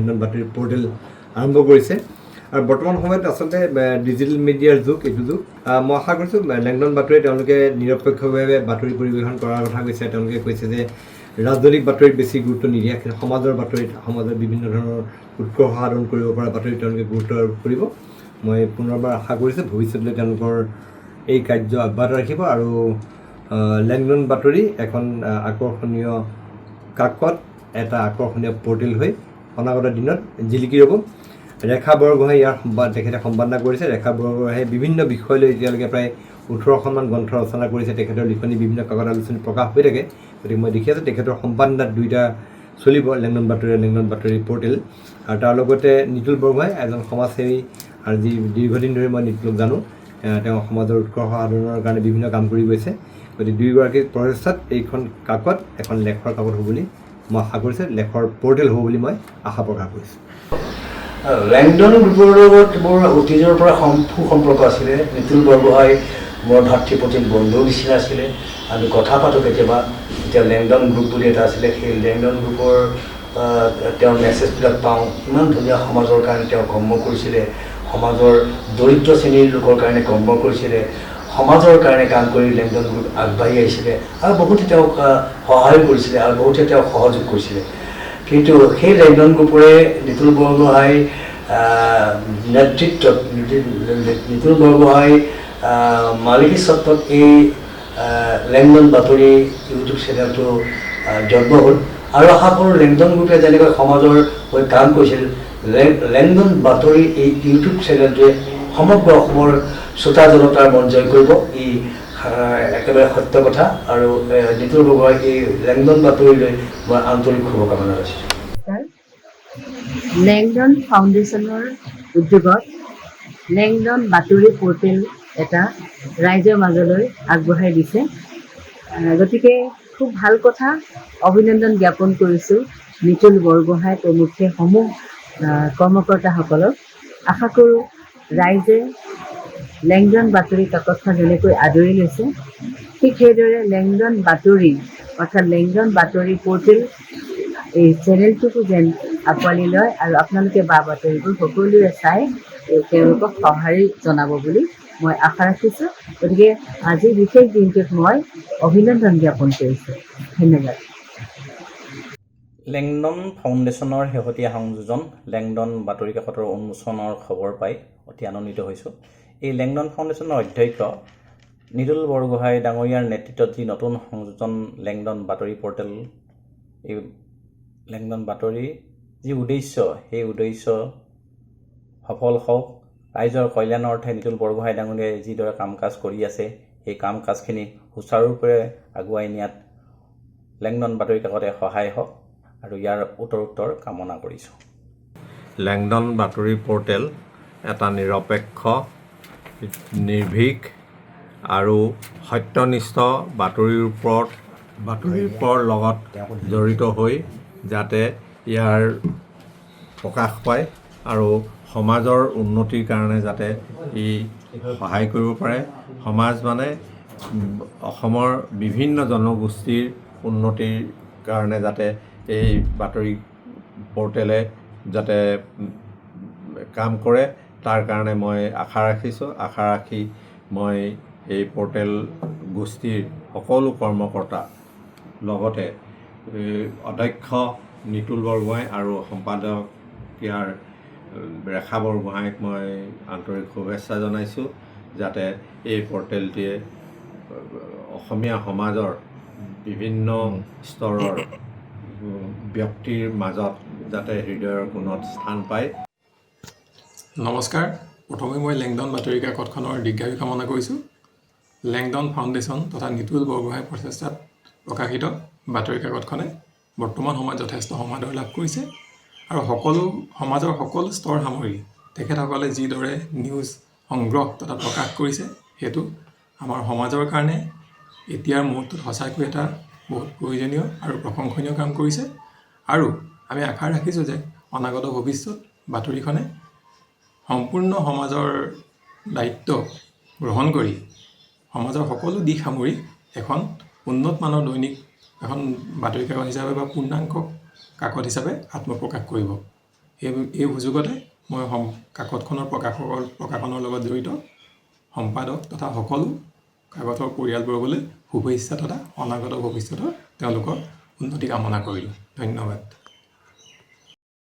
Langdon বাতৰি portal আৰম্ভ কৰিছে আৰু বৰ্তমান সময়ত আচলতে ডিজিটেল মিডিয়াৰ যুগ এইটো যুগ মই আশা কৰিছোঁ লেংডন বাতৰি তেওঁলোকে নিৰপেক্ষভাৱে বাতৰি পৰিৱেশন কৰাৰ কথা কৈছে তেওঁলোকে কৈছে যে ৰাজনৈতিক বাতৰিত বেছি গুৰুত্ব নিদিয়ে সমাজৰ বাতৰিত সমাজৰ বিভিন্ন ধৰণৰ উৎকৰ্ষ সাধন কৰিব পৰা বাতৰিত তেওঁলোকে গুৰুত্ব আৰোপ কৰিব মই পুনৰবাৰ আশা কৰিছোঁ ভৱিষ্যতলৈ তেওঁলোকৰ এই কাৰ্য অব্যাহত ৰাখিব আৰু লেংডন বাতৰি এখন আকৰ্ষণীয় কাকত এটা আকৰ্ষণীয় পৰ্টেল হৈ অনাগত দিনত জিলিকি ৰ'ব ৰেখা বৰগোহাঁই ইয়াৰ তেখেতে সম্পাদনা কৰিছে ৰেখা বৰগোহাঁয়ে বিভিন্ন বিষয় লৈ এতিয়ালৈকে প্ৰায় 18খনমান গ্ৰন্থ ৰচনা কৰিছে তেখেতৰ লিখনি বিভিন্ন কাকত আলোচনী প্ৰকাশ হৈ থাকে গতিকে মই দেখি আছোঁ তেখেতৰ সম্পাদনাত দুইটা চলিব লেংডন বাতৰি পৰ্টেল আৰু তাৰ লগতে নিতুল বৰগোহাঁই এজন সমাজসেৱী আৰু যি দীৰ্ঘদিন ধৰি মই নিতুলক জানো তেওঁ সমাজৰ উৎকৰ্ষ সাধনৰ কাৰণে বিভিন্ন কাম কৰি গৈছে গতিকে দুয়োগৰাকীৰ প্ৰচেষ্টাত এইখন কাকত এখন লেখৰ কাকত হ'ব বুলি মই আশা কৰিছোঁ লেখৰ পৰ্টেল হ'ব বুলি মই আশা প্ৰকাশ কৰিছোঁ লেংডন গ্ৰুপৰ লগত মোৰ অতীজৰ পৰা সুসম্পৰ্ক আছিলে নিতুল বৰগোহাঁই মোৰ ভাতৃপ্ৰতিম বন্ধুৰ নিচিনা আছিলে আমি কথা পাতোঁ কেতিয়াবা এতিয়া লেংডন গ্ৰুপ বুলি এটা আছিলে সেই লেংডন গ্ৰুপৰ তেওঁৰ মেছেজবিলাক পাওঁ ইমান ধুনীয়া সমাজৰ কাৰণে তেওঁ কৰ্ম কৰিছিলে সমাজৰ দৰিদ্ৰ শ্ৰেণীৰ লোকৰ কাৰণে কৰ্ম কৰিছিলে সমাজৰ কাৰণে কাম কৰি লেংডন গ্ৰুপ আগবাঢ়ি আহিছিলে আৰু বহুতে তেওঁক সহায় কৰিছিলে আৰু বহুতে তেওঁক সহযোগ কৰিছিলে কিন্তু সেই লেংডন গ্ৰুপৰে নিতুল বৰগোহাঁই নেতৃত্বত নিতুল বৰগোহাঁই মালিকী স্বত্বত এই লেংডন বাতৰি ইউটিউব চেনেলটো জন্ম হ'ল আৰু আশা কৰোঁ লেংডন গ্ৰুপে যেনেকৈ সমাজৰ হৈ কাম কৰিছিল লেংডন বাতৰি এই ইউটিউব চেনেলটোৱে সমগ্ৰ অসমৰ শ্ৰোতা জনতাৰ মন জয় কৰিব ই একেবাৰে সত্য কথা আৰু নিতুল বৰগোহাঁই এই লেংডন বাতৰিলৈ মই আন্তৰিক শুভকামনা ৰাখিছোঁ লেংডন ফাউণ্ডেশ্যনৰ উদ্যোগত লেংডন বাতৰি পৰ্টেল এটা ৰাইজৰ মাজলৈ আগবঢ়াই দিছে গতিকে খুব ভাল কথা অভিনন্দন জ্ঞাপন কৰিছোঁ নিতুল বৰগোহাঁই প্ৰমুখ্যে সমূহ কৰ্মকৰ্তাসকলক আশা কৰোঁ ৰাইজে লেংডন বাতৰি কাকতখন যেনেকৈ আদৰি লৈছে ঠিক সেইদৰে লেংডন বাতৰি অৰ্থাৎ লেংডন বাতৰি পৰ্টেল এই চেনেলটোকো যেন আঁকোৱালি লয় আৰু আপোনালোকে বা বাতৰিবোৰ সকলোৱে চাই তেওঁলোকক সঁহাৰি জনাব বুলি মই আশা ৰাখিছোঁ গতিকে আজি বিশেষ দিনটোত মই অভিনন্দন জ্ঞাপন কৰিছোঁ ধন্যবাদ লেংডন ফাউণ্ডেশ্যনৰ শেহতীয়া সংযোজন লেংডন বাতৰি কাকতৰ উন্মোচনৰ খবৰ পাই অতি আনন্দিত হৈছোঁ এই লেংডন ফাউণ্ডেশ্যনৰ অধ্যক্ষ নিতুল বৰগোহাঁই ডাঙৰীয়াৰ নেতৃত্বত যি নতুন সংযোজন লেংডন বাতৰি পৰ্টেল এই লেংডন বাতৰি যি উদ্দেশ্য সেই উদ্দেশ্য সফল হওক ৰাইজৰ কল্যাণৰ অৰ্থে নিতুল বৰগোহাঁই ডাঙৰীয়াই যিদৰে কাম কাজ কৰি আছে সেই কাম কাজখিনি সুচাৰুৰূপে আগুৱাই নিয়াত লেংডন বাতৰি কাকতে সহায় হওক আৰু ইয়াৰ উত্তৰোত্তৰ কামনা কৰিছোঁ লেংডন বাতৰি পৰ্টেল এটা নিৰপেক্ষ নিৰ্ভীক আৰু সত্যনিষ্ঠ বাতৰিৰ লগত জড়িত হৈ যাতে ইয়াৰ প্ৰকাশ পায় আৰু সমাজৰ উন্নতিৰ কাৰণে যাতে ই সহায় কৰিব পাৰে সমাজ মানে অসমৰ বিভিন্ন জনগোষ্ঠীৰ উন্নতিৰ কাৰণে যাতে এই বাতৰি পৰ্টেলে যাতে কাম কৰে তাৰ কাৰণে মই আশা ৰাখিছোঁ আশা ৰাখি মই এই পৰ্টেল গোষ্ঠীৰ সকলো কৰ্মকৰ্তা লগতে অধ্যক্ষ নিতুল বৰগোহাঁই আৰু সম্পাদক ইয়াৰ ৰেখা বৰগোহাঁইক মই আন্তৰিক শুভেচ্ছা জনাইছোঁ যাতে এই পৰ্টেলটিয়ে অসমীয়া সমাজৰ বিভিন্ন স্তৰৰ ব্যক্তিৰ মাজত যাতে হৃদয়ৰ কোণত স্থান পায় নমস্কাৰ প্ৰথমে মই লেংডন বাতৰি কাকতখনৰ দীৰ্ঘায়ু কামনা কৰিছোঁ লেংডন ফাউণ্ডেশ্যন তথা নিতুল বৰগোহাঁইৰ প্ৰচেষ্টাত প্ৰকাশিত বাতৰি কাকতখনে বৰ্তমান সময়ত যথেষ্ট সমাদৰ লাভ কৰিছে আৰু সমাজৰ সকলো স্তৰ সামৰি তেখেতসকলে যিদৰে নিউজ সংগ্ৰহ তথা প্ৰকাশ কৰিছে সেইটো আমাৰ সমাজৰ কাৰণে এতিয়াৰ মুহূৰ্তত সঁচাকৈ এটা বহুত প্ৰয়োজনীয় আৰু প্ৰশংসনীয় কাম কৰিছে আৰু আমি আশা ৰাখিছোঁ যে অনাগত ভৱিষ্যত বাতৰিখনে সম্পূৰ্ণ সমাজৰ দায়িত্ব গ্ৰহণ কৰি সমাজৰ সকলো দিশ সামৰি এখন উন্নত মানৰ এখন বাতৰি কাকত হিচাপে বা পূৰ্ণাংগ কাকত হিচাপে আত্মপ্ৰকাশ কৰিব এই সুযোগতে মই কাকতখনৰ প্ৰকাশনৰ লগত জড়িত সম্পাদক তথা সকলো কাকতৰ পৰিয়ালবৰ্গলৈ শুভেচ্ছা তথা অনাগত ভৱিষ্যতৰ তেওঁলোকৰ উন্নতি কামনা কৰিলোঁ। ধন্যবাদ।